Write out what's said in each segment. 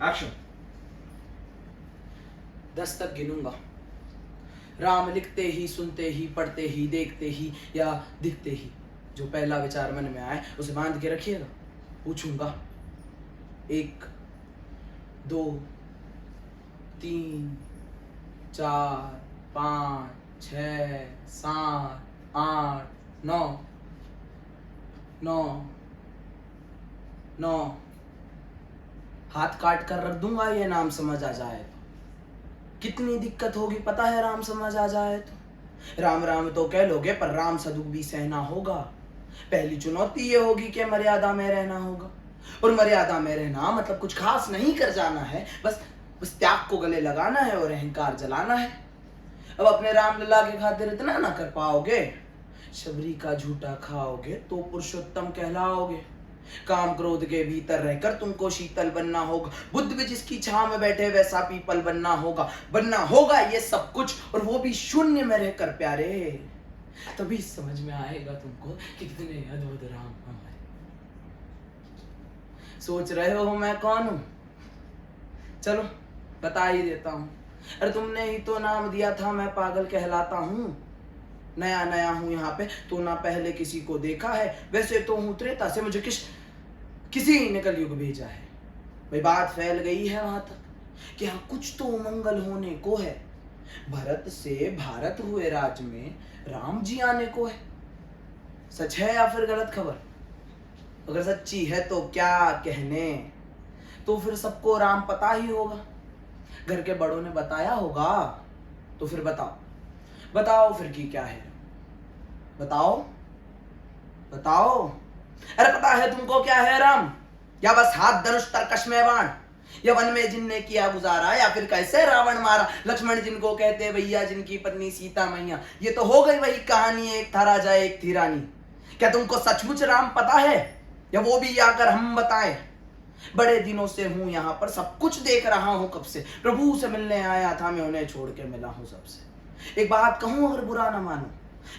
Action. 10 तक गिनूंगा। राम लिखते ही, सुनते ही, पढ़ते ही, देखते ही या दिखते ही जो पहला विचार मन में आए उसे बांध के रखिएगा। पूछूंगा 1 2 3 4 5 6 7 8 9 9 9 हाथ काट कर रख दूंगा ये नाम समझ आ जाए तो। कितनी दिक्कत होगी पता है राम समझ आ जाए तो। राम राम तो कह लोगे पर राम सदुख भी सहना होगा। पहली चुनौती ये होगी कि मर्यादा में रहना होगा। और मर्यादा में रहना मतलब कुछ खास नहीं कर जाना है, बस त्याग को गले लगाना है और अहंकार जलाना है। अब अपने राम लला के खातिर इतना ना कर पाओगे, शबरी का झूठा खाओगे तो पुरुषोत्तम कहलाओगे। काम क्रोध के भीतर रहकर तुमको शीतल बनना होगा। बुद्ध भी जिसकी छांव में बैठे वैसा पीपल बनना होगा ये सब कुछ, और वो भी शून्य में रहकर प्यारे। तभी समझ में आएगा तुमको कि कितने अद्भुत राम हमारे। सोच रहे हो मैं कौन हूं? चलो बता ही देता हूं। अरे तुमने ही तो नाम दिया था मैं पागल कहलाता हूं। नया नया हूं यहाँ पे तो ना पहले किसी को देखा है। वैसे तो हूं त्रेता से, मुझे किसी ने कलयुग भेजा है। भाई बात फैल गई है वहां तक कि हाँ कुछ तो मंगल होने को है। भरत से भारत हुए राज में राम जी आने को है। सच है या फिर गलत खबर? अगर सच्ची है तो क्या कहने, तो फिर सबको राम पता ही होगा। घर के बड़ों ने बताया होगा। तो फिर बताओ फिर की क्या है? बताओ। अरे पता है तुमको क्या है राम? या बस हाथ धनुष तरकश में बाण, या वन में जिनने किया गुजारा, या फिर कैसे रावण मारा लक्ष्मण जिनको कहते भैया, जिनकी पत्नी सीता मैया। ये तो हो गई वही कहानी, एक था राजा एक थी रानी। क्या तुमको सचमुच राम पता है, या वो भी आकर हम बताएं? बड़े दिनों से हूं यहाँ पर, सब कुछ देख रहा हूं कब से। प्रभु से मिलने आया था मैं, उन्हें छोड़ के मिला हूं सबसे। एक बात कहूं अगर बुरा ना मानो,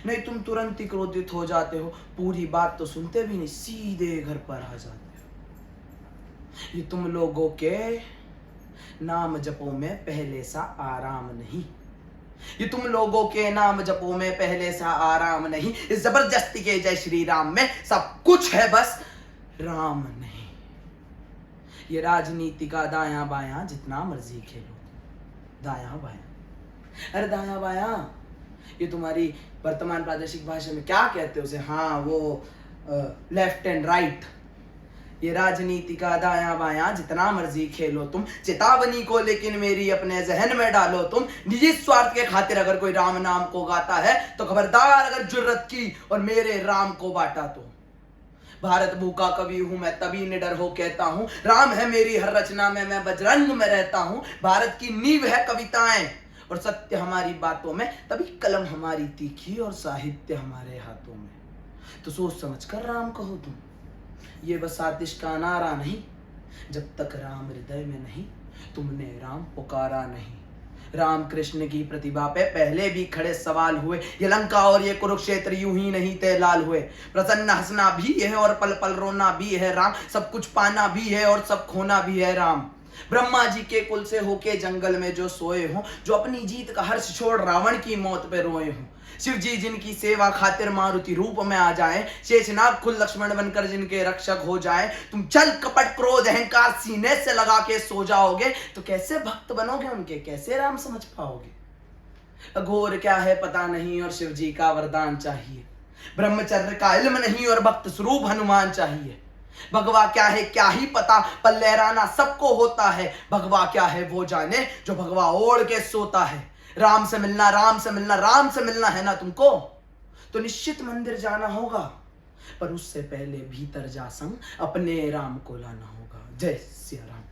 नहीं तुम तुरंत ही क्रोधित हो जाते हो। पूरी बात तो सुनते भी नहीं, सीधे घर पर आ जाते हो। ये तुम लोगों के नाम जपो में पहले सा आराम नहीं। ये तुम लोगों के नाम जपो में पहले सा आराम नहीं। इस जबरदस्ती के जय श्री राम में सब कुछ है, बस राम नहीं। ये राजनीति का दायां बायां जितना मर्जी खेलो, दायां बायां। अरे दायां बायां ये तुम्हारी वर्तमान प्रादेशिक भाषा में क्या कहते हो उसे? हाँ वो लेफ्ट एंड राइट। ये राजनीति का दायां बायां जितना मर्जी खेलो तुम, चेतावनी को लेकिन मेरी अपने जहन में डालो तुम। निजी स्वार्थ के खातिर अगर कोई राम नाम को गाता है तो खबरदार अगर जुर्रत की और मेरे राम को बांटा तो। भारत भूखा कवि हूं मैं तभी निडर हो कहता हूं, राम है मेरी हर रचना में, मैं बजरंग में रहता हूं। भारत की नींव है कविताएं और सत्य हमारी बातों में, तभी कलम हमारी तीखी और साहित्य हमारे हाथों में। तो सोच समझ कर राम कहो तुम, ये बस आतिश का नारा नहीं। जब तक राम हृदय में नहीं तुमने राम पुकारा नहीं। राम कृष्ण की प्रतिभा पे पहले भी खड़े सवाल हुए। ये लंका और ये कुरुक्षेत्र यूं ही नहीं थे लाल हुए। प्रसन्न हंसना भी है और पल पल रोना भी है राम। सब कुछ पाना भी है और सब खोना भी है राम। ब्रह्मा जी के कुल से होके जंगल में जो सोए हों, जो अपनी जीत का हर्ष छोड़ रावण की मौत पे रोए हों। शिव जी जिनकी सेवा खातिर मारुति रूप में आ जाए, शेषनाग खुद लक्ष्मण बनकर जिनके रक्षक हो जाए। तुम छल कपट क्रोध अहंकार सीने से लगा के सो जाओगे तो कैसे भक्त बनोगे उनके, कैसे राम समझ पाओगे? अघोर क्या है पता नहीं और शिव जी का वरदान चाहिए। ब्रह्मचर्य का इल्म नहीं और भक्त स्वरूप हनुमान चाहिए। भगवा क्या है क्या ही पता, पर लहराना सबको होता है। भगवा क्या है वो जाने जो भगवा ओढ़ के सोता है। राम से मिलना है ना तुमको, तो निश्चित मंदिर जाना होगा, पर उससे पहले भीतर जा संग अपने राम को लाना होगा। जय सिया राम।